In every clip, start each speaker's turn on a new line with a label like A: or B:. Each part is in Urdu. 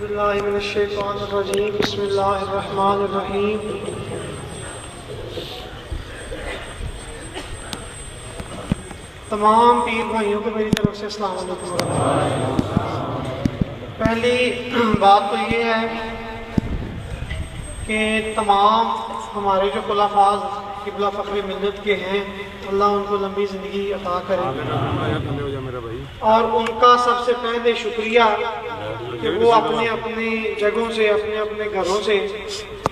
A: باللہ من الشیطان الرجیم بسم اللہ الرحمن الرحیم تمام پیر بھائیوں کو میری طرف سے السلام علیکم۔ پہلی بات تو یہ ہے کہ تمام ہمارے جو خلفاء قبلہ فخر ملت کے ہیں، اللہ ان کو لمبی زندگی عطا کرے، اور ان کا سب سے پہلے شکریہ کہ وہ اپنے اپنے جگہوں سے اپنے اپنے گھروں سے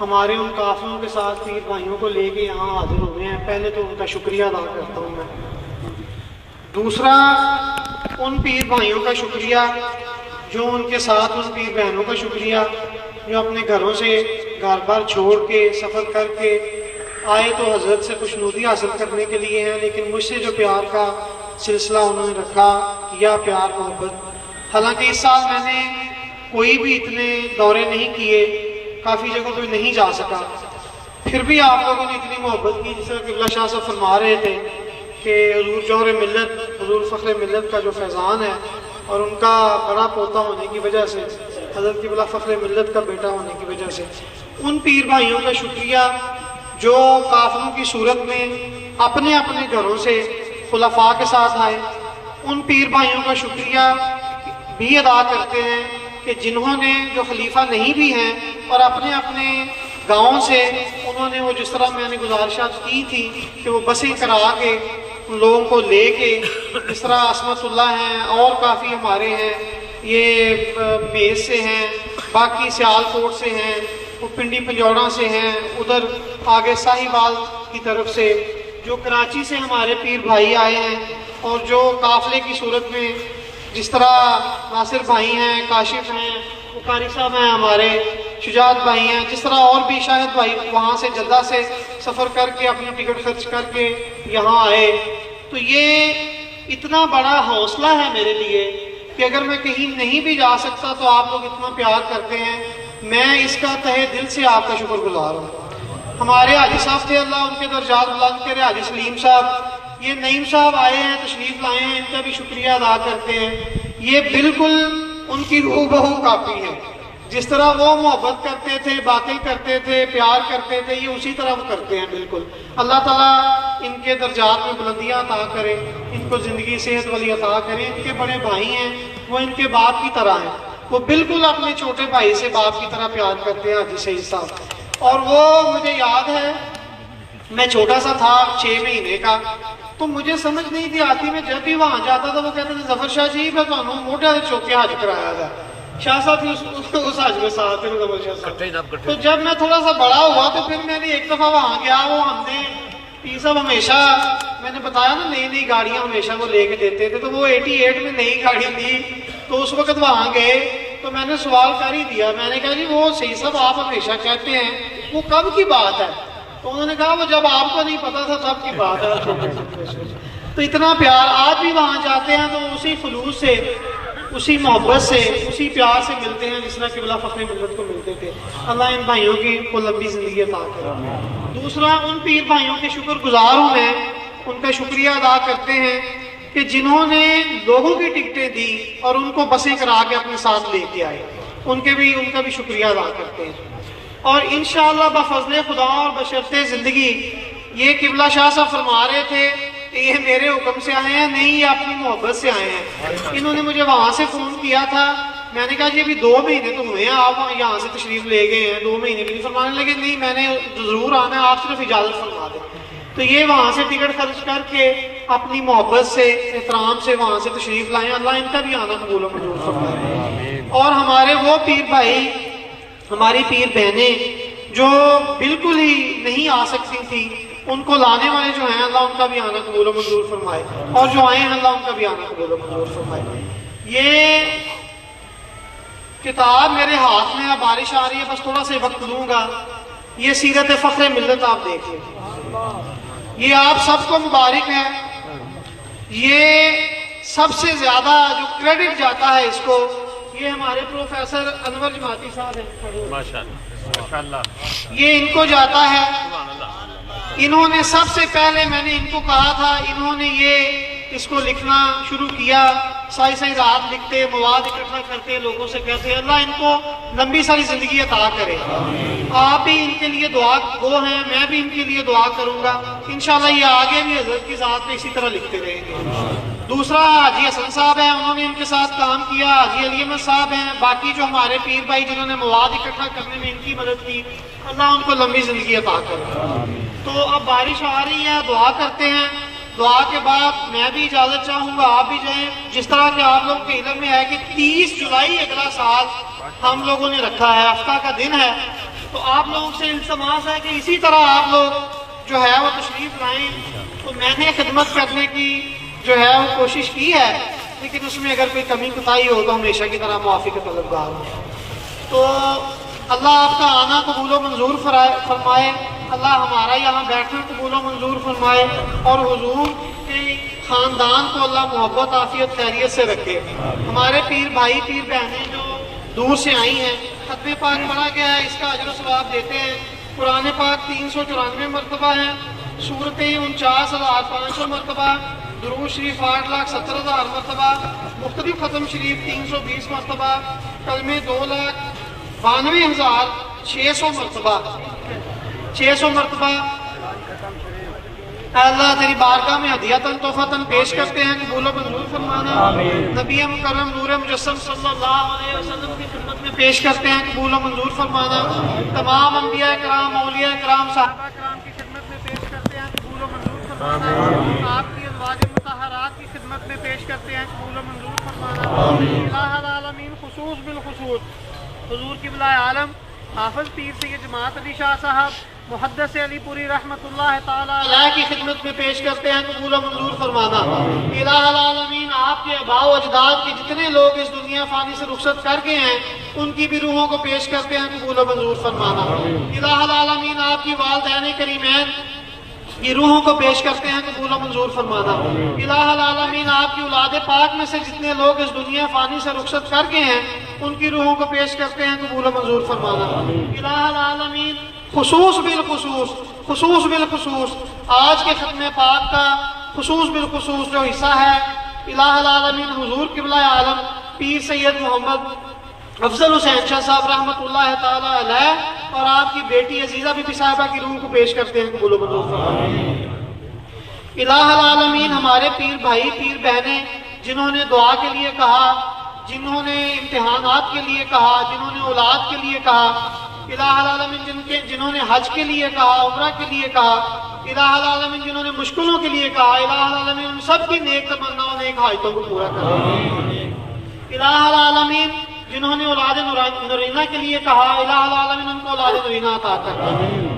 A: ہمارے ان قافلوں کے ساتھ پیر بھائیوں کو لے کے یہاں حاضر ہوئے ہیں۔ پہلے تو ان کا شکریہ ادا کرتا ہوں میں۔ دوسرا، ان پیر بھائیوں کا شکریہ جو ان کے ساتھ ان پیر بہنوں کا شکریہ جو اپنے گھروں سے گھر بار چھوڑ کے سفر کر کے آئے تو حضرت سے خوشنودی حاصل کرنے کے لیے ہیں، لیکن مجھ سے جو پیار کا سلسلہ انہوں نے رکھا، کیا پیار محبت۔ حالانکہ اس سال میں نے کوئی بھی اتنے دورے نہیں کیے، کافی جگہوں پہ نہیں جا سکا، پھر بھی آپ لوگوں نے اتنی محبت کی، جس طرح قبلہ شاہ صاحب فرما رہے تھے کہ حضور جوہر ملت، حضور فخر ملت کا جو فیضان ہے اور ان کا بڑا پوتا ہونے کی وجہ سے، حضرت قبلہ فخر ملت کا بیٹا ہونے کی وجہ سے، ان پیر بھائیوں کا شکریہ جو قافلوں کی صورت میں اپنے اپنے گھروں سے خلفاء کے ساتھ آئے، ان پیر بھائیوں کا شکریہ بھی ادا کرتے ہیں کہ جنہوں نے جو خلیفہ نہیں بھی ہیں اور اپنے اپنے گاؤں سے انہوں نے وہ جس طرح میں نے گزارشات کی تھی کہ وہ بسیں کرا کے ان لوگوں کو لے کے، جس طرح عصمت اللہ ہیں اور کافی ہمارے ہیں، یہ بیس سے ہیں، باقی سیال کوٹ سے ہیں، وہ پنڈی پنجوڑا سے ہیں، ادھر آگے ساہیوال کی طرف سے جو کراچی سے ہمارے پیر بھائی آئے ہیں، اور جو قافلے کی صورت میں جس طرح ناصر بھائی ہیں، کاشف ہیں، قاری صاحب ہیں، ہمارے شجاعت بھائی ہیں، جس طرح اور بھی شاہد بھائی وہاں سے جدہ سے سفر کر کے اپنی ٹکٹ خرچ کر کے یہاں آئے، تو یہ اتنا بڑا حوصلہ ہے میرے لیے کہ اگر میں کہیں نہیں بھی جا سکتا تو آپ لوگ اتنا پیار کرتے ہیں، میں اس کا تہہ دل سے آپ کا شکر گزار ہوں۔ ہمارے حاجی صاحب تھے، اللہ ان کے درجات بلند کرے، حاجی سلیم صاحب، یہ نعیم صاحب آئے ہیں، تشریف لائے ہیں، ان کا بھی شکریہ ادا کرتے ہیں۔ یہ بالکل ان کی روح بہو کاپی ہے، جس طرح وہ محبت کرتے تھے، باتیں کرتے تھے، پیار کرتے تھے، یہ اسی طرح وہ کرتے ہیں بالکل۔ اللہ تعالیٰ ان کے درجات میں بلندیاں عطا کرے، ان کو زندگی صحت والی عطا کرے۔ ان کے بڑے بھائی ہیں، وہ ان کے باپ کی طرح ہیں، وہ بالکل اپنے چھوٹے بھائی سے باپ کی طرح پیار کرتے ہیں حاجی سعید صاحب۔ اور وہ مجھے یاد ہے، میں چھوٹا سا تھا 6 مہینے کا، تو مجھے سمجھ نہیں تھی آتی، میں جب بھی وہاں جاتا تھا وہ کہتے تھے ظفر شاہ جی میں تمہیں موٹا چوکے حج کرایا تھا۔ شاہ صاحب بھی اس حج میں ساتھ تھے ظفر شاہ صاحب۔ تو جب میں تھوڑا سا بڑا ہوا تو پھر میں نے ایک دفعہ وہاں گیا، وہ ہم نے پیر صاحب ہمیشہ، میں نے بتایا نا نئی نئی گاڑیاں ہمیشہ وہ لے کے دیتے تھے، تو وہ 88 میں نئی گاڑی تھی، تو اس وقت وہاں گئے تو میں نے سوال کر ہی دیا، میں نے کہا جی وہ سعید صاحب آپ ہمیشہ کہتے ہیں وہ کب کی بات ہے؟ تو انہوں نے کہا وہ جب آپ کو نہیں پتا تھا تب کی بات ہے۔ تو اتنا پیار آج بھی وہاں جاتے ہیں تو اسی خلوص سے، اسی محبت سے، اسی پیار سے ملتے ہیں جس طرح قبلہ فخر ملت کو ملتے تھے۔ اللہ ان بھائیوں کی کو لمبی زندگی عطا کرے۔ دوسرا، ان پیر بھائیوں کے شکر گزار ہوں میں، ان کا شکریہ ادا کرتے ہیں کہ جنہوں نے لوگوں کی ٹکٹیں دی اور ان کو بسیں کرا کے اپنے ساتھ لے کے آئے، ان کا بھی شکریہ ادا کرتے ہیں۔ اور انشاءاللہ بفضل خدا اور بشرط زندگی، یہ قبلہ شاہ صاحب فرما رہے تھے کہ یہ میرے حکم سے آئے ہیں نہیں، یہ اپنی محبت سے آئے ہیں۔ انہوں نے مجھے وہاں سے فون کیا تھا، میں نے کہا جی ابھی 2 مہینے تو ہوئے ہیں آپ یہاں سے تشریف لے گئے ہیں، 2 مہینے بھی نہیں۔ فرمانے لگے نہیں میں نے ضرور آنا ہے، آپ صرف اجازت فرما دیں۔ تو یہ وہاں سے ٹکٹ خرچ کر کے اپنی محبت سے، احترام سے وہاں سے تشریف لائیں، اللہ ان کا بھی آنا قبول و منظور فرمائے۔ اور ہمارے وہ پیر بھائی، ہماری پیر بہنیں جو بالکل ہی نہیں آ سکتی تھی، ان کو لانے والے جو ہیں اللہ ان کا بھی آنا قبول و منظور فرمائے، اور جو آئے ہیں اللہ ان کا بھی آنا قبول و منظور فرمائے۔ یہ کتاب میرے ہاتھ میں، اب بارش آ رہی ہے بس تھوڑا سا وقت لوں گا، یہ سیرت فخر ملت آپ دیکھ لیں، یہ آپ سب کو مبارک ہے۔ یہ سب سے زیادہ جو کریڈٹ جاتا ہے اس کو، یہ ہمارے پروفیسر انور جماعتی صاحب ہیں، ماشاءاللہ، یہ ان کو جاتا ہے۔ انہوں نے سب سے پہلے، میں نے ان کو کہا تھا، انہوں نے یہ اس کو لکھنا شروع کیا، ساری ساری رات لکھتے، مواد اکٹھا کرتے، لوگوں سے کہتے اللہ ان کو لمبی ساری زندگی عطا کرے۔ آپ بھی ان کے لیے دعا گو ہیں، میں بھی ان کے لیے دعا کروں گا، انشاءاللہ یہ آگے بھی حضرت کی ذات میں اسی طرح لکھتے رہیں گے۔ دوسرا حاجی حسن صاحب ہیں، انہوں نے ان کے ساتھ کام کیا۔ حاجی علی احمد صاحب ہیں، باقی جو ہمارے پیر بھائی جنہوں نے مواد اکٹھا کرنے میں ان کی مدد کی، اللہ ان کو لمبی زندگی عطا کرے۔ تو اب بارش آ رہی ہے، دعا کرتے ہیں۔ دعا کے بعد میں بھی اجازت چاہوں گا، آپ بھی جائیں۔ جس طرح کہ آپ لوگ کے علم میں ہے کہ 30 جولائی اگلا سال ہم لوگوں نے رکھا ہے، ہفتہ کا دن ہے، تو آپ لوگوں سے التماس ہے کہ اسی طرح آپ لوگ جو ہے وہ تشریف لائیں۔ تو میں نے خدمت کرنے کی جو ہے وہ کوشش کی ہے، لیکن اس میں اگر کوئی کمی کوتاہی ہو تو ہمیشہ کی طرح معافی کا طلبگار ہوں۔ تو اللہ آپ کا آنا قبول و منظور فرمائے، اللہ ہمارا یہاں بیٹھنا قبول و منظور فرمائے، اور حضور کے خاندان کو اللہ محبت عافیت خیریت سے رکھے۔ ہمارے پیر بھائی پیر بہنیں جو دور سے آئی ہیں، ختم پاک پڑھا گیا ہے، اس کا اجر و ثواب دیتے ہیں۔ قرآن پاک 394 مرتبہ ہے، سورتیں 49,500 مرتبہ، درود شریف 8,70,000 مرتبہ، مختلف ختم شریف 320 مرتبہ، کلمے 2,92,600 مرتبہ، 600 مرتبہ۔ اے اللہ تیری بارگاہ میں ہدیتاً تحفتاً پیش کرتے ہیں، قبول و منظور فرمانا۔ نبی مکرم نور مجسم صلی اللہ علیہ وسلم کی خدمت میں پیش کرتے ہیں، قبول و منظور فرمانا۔ تمام انبیاء کرام، اولیاء کرام، صحابہ کرام کی خدمت میں پیش کرتے ہیں، قبول و منظور فرمانا۔ آپ کی ازواج مطہرات کی خدمت میں پیش کرتے ہیں، قبول و منظور فرمانا۔ الہ العالمین خصوص بالخصوص حضور قبلہ عالم حافظ پیر سید جماعت علی شاہ صاحب محدث علی پوری رحمۃ اللہ تعالی علیہ کی خدمت میں پیش کرتے ہیں، قبول و منظور فرمانا۔ الہ العالمین آپ کے آباء و اجداد کے جتنے لوگ اس دنیا فانی سے رخصت کر گئے ہیں، ان کی بھی روحوں کو پیش کرتے ہیں، قبول و منظور فرمانا۔ الہ العالمین آپ کی والدین کریمین کی روحوں کو پیش کرتے ہیں، قبول و منظور فرمانا۔ الہ العالمین آپ کی اولاد پاک میں سے جتنے لوگ اس دنیا فانی سے رخصت کر گئے ہیں، ان کی روحوں کو پیش کرتے ہیں، قبول و منظور فرمانا۔ الہ العالمین خصوص بالخصوص آج کے ختم پاک کا خصوص بالخصوص جو حصہ ہے، الہ العالمین حضور قبلہ عالم پیر سید محمد افضل حسین شاہ صاحب رحمۃ اللہ تعالی علیہ اور آپ کی بیٹی عزیزہ بی بی صاحبہ کی روح کو پیش کرتے ہیں، قبول و منظور فرمانا۔ الہ العالمین ہمارے پیر بھائی پیر بہنیں جنہوں نے دعا کے لیے کہا، جنہوں نے امتحانات کے لیے کہا، جنہوں نے اولاد کے لیے کہا، الہ العالمین جنہوں نے حج کے لیے کہا، عمرہ کے لیے کہا، الہ العالمین جنہوں نے مشکلوں کے لیے کہا، الہ العالمین ان سب کی نیک تمناؤں نیک حاجتوں کو پورا کرے۔ الہ العالمین جنہوں نے اولاد نورینہ کے لیے کہا، الہ العالمین ان کو اولاد نورینہ عطا کرے۔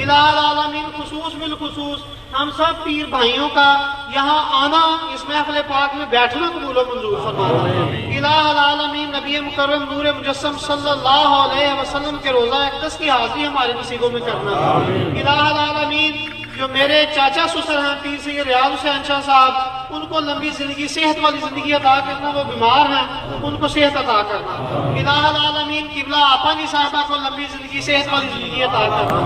A: الہ العالمین خصوص بالخصوص ہم سب پیر بھائیوں کا یہاں آنا، اس محفل پاک میں بیٹھنا قبول و منظور فرمانا۔ الہ العالمین نبی مکرم نور مجسم صلی اللہ علیہ وسلم کے روزہ اقدس کی حاضری ہمارے نصیبوں میں کرنا۔ الہ العالمین جو میرے چاچا سسر ہیں پیر سید ریاض حسین شاہ صاحب، ان کو لمبی زندگی صحت والی زندگی عطا کرنا، وہ بیمار ہیں ان کو صحت عطا کرنا۔ الہ العالمین قبلہ آپا نی صاحبہ کو لمبی زندگی صحت والی زندگی عطا کرنا۔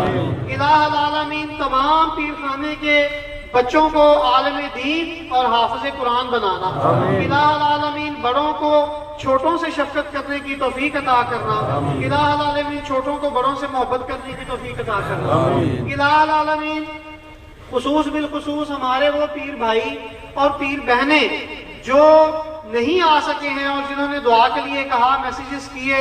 A: الہ العالمین تمام پیر خانے کے بچوں کو عالم دین اور حافظ قرآن بنانا۔ الہ العالمین بڑوں کو چھوٹوں سے شفقت کرنے کی توفیق عطا کرنا۔ الہ العالمین چھوٹوں کو بڑوں سے محبت کرنے کی توفیق عطا کرنا۔ الہ العالمین خصوص بالخصوص ہمارے وہ پیر بھائی اور پیر بہنیں جو نہیں آ سکے ہیں اور جنہوں نے دعا کے لیے کہا، میسیجز کیے،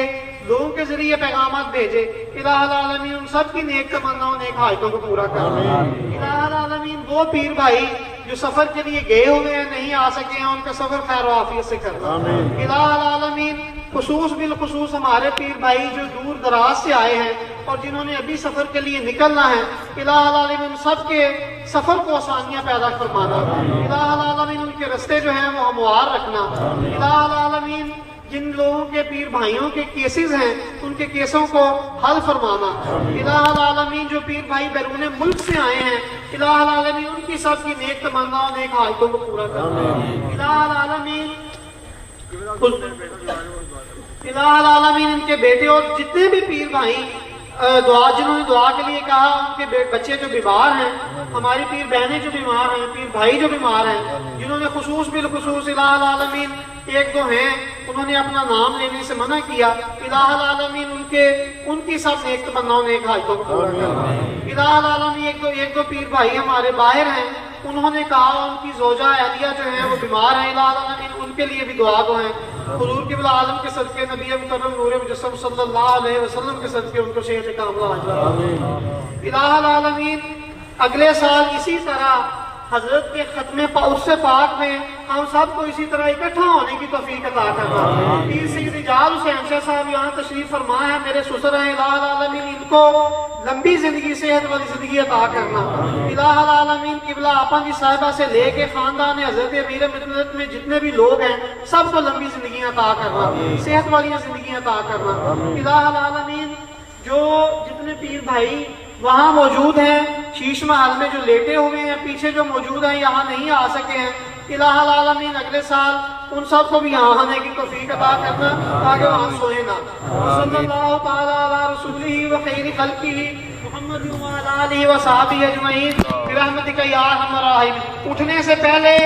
A: لوگوں کے ذریعے پیغامات بھیجے، الہ العالمین ان سب کی نیک تمناؤں نیک حاجتوں کو پورا کرنا۔ الہ العالمین وہ پیر بھائی جو سفر کے لیے گئے ہوئے ہیں نہیں آ سکے ہیں، ان کا سفر خیر و عافیت سے کرنا۔ الہ العالمین خصوص بالخصوص ہمارے پیر بھائی جو دور دراز سے آئے ہیں اور جنہوں نے ابھی سفر کے لیے نکلنا ہے، الہ العالمین سب کے سفر کو آسانیاں پیدا فرمانا۔ الہ العالمین ان کے رستے جو ہیں وہ ہموار رکھنا۔ الہ العالمین جن لوگوں کے پیر بھائیوں کے کیسز ہیں ان کے کیسوں کو حل فرمانا۔ الہ العالمین جو پیر بھائی بیرون ملک سے آئے ہیں، الہ العالمین ان کی سب کی نیک تمناؤں نیک حاجتوں کو پورا کرنا۔ الہ العالمین الہ العالمین ان کے بیٹے اور جتنے بھی پیر بھائی دعا جنہوں نے دعا کے لیے کہا، ان کے بچے جو بیمار ہیں، ہماری پیر بہنیں جو بیمار ہیں، پیر بھائی جو بیمار ہیں، جنہوں نے خصوص بالخصوص الہ العالمین ایک دو ہیں انہوں نے اپنا نام لینے سے منع کیا، الہ العالمین ان کی سب نیک تمناؤں نیک حاجتوں کو پورا کر۔ الہ العالمین ایک دو پیر بھائی ہمارے باہر ہیں، انہوں نے کہا ان کی زوجہ اہلیہ جو ہیں وہ بیمار ہیں، الہ العالمین ان کے لیے بھی دعا گو ہیں۔ حضور قبلہ عالم کے صدقے، نبی مکرم نور مجسم صلی اللہ علیہ وسلم کے صدقے ان کو صحت کاملہ عاجلہ۔ الہ العالمین اگلے سال اسی طرح حضرت کے ختم عرص پاک میں ہم سب کو اسی طرح اکٹھا ہونے کی توفیق عطا کرنا۔ پیر سید اجال حسین شاہ صاحب یہاں تشریف فرما ہے، میرے سسر ہیں، الہ العالمین ان کو لمبی زندگی، صحت والی زندگی عطا کرنا۔ الہ العالمین قبلہ آپا کی صاحبہ سے لے کے خاندان حضرت امیر ملت میں جتنے بھی لوگ ہیں سب کو لمبی زندگی عطا کرنا، صحت والی زندگی عطا کرنا۔ الہ العالمین جو جتنے پیر بھائی وہاں موجود ہیں شیش محل میں جو لیٹے ہوئے ہیں، پیچھے جو موجود ہیں یہاں نہیں آ سکے ہیں، الہ العالمین اگلے سال ان سب کو بھی یہاں آنے کی توفیق عطا کرنا تاکہ وہاں سوئے نہ۔ صلی اللہ تعالی علی رسولہ و خیر خلقہ محمد و علی آلہ و صحبہ اجمعین برحمتک یا ارحم الراحمین۔ اٹھنے سے پہلے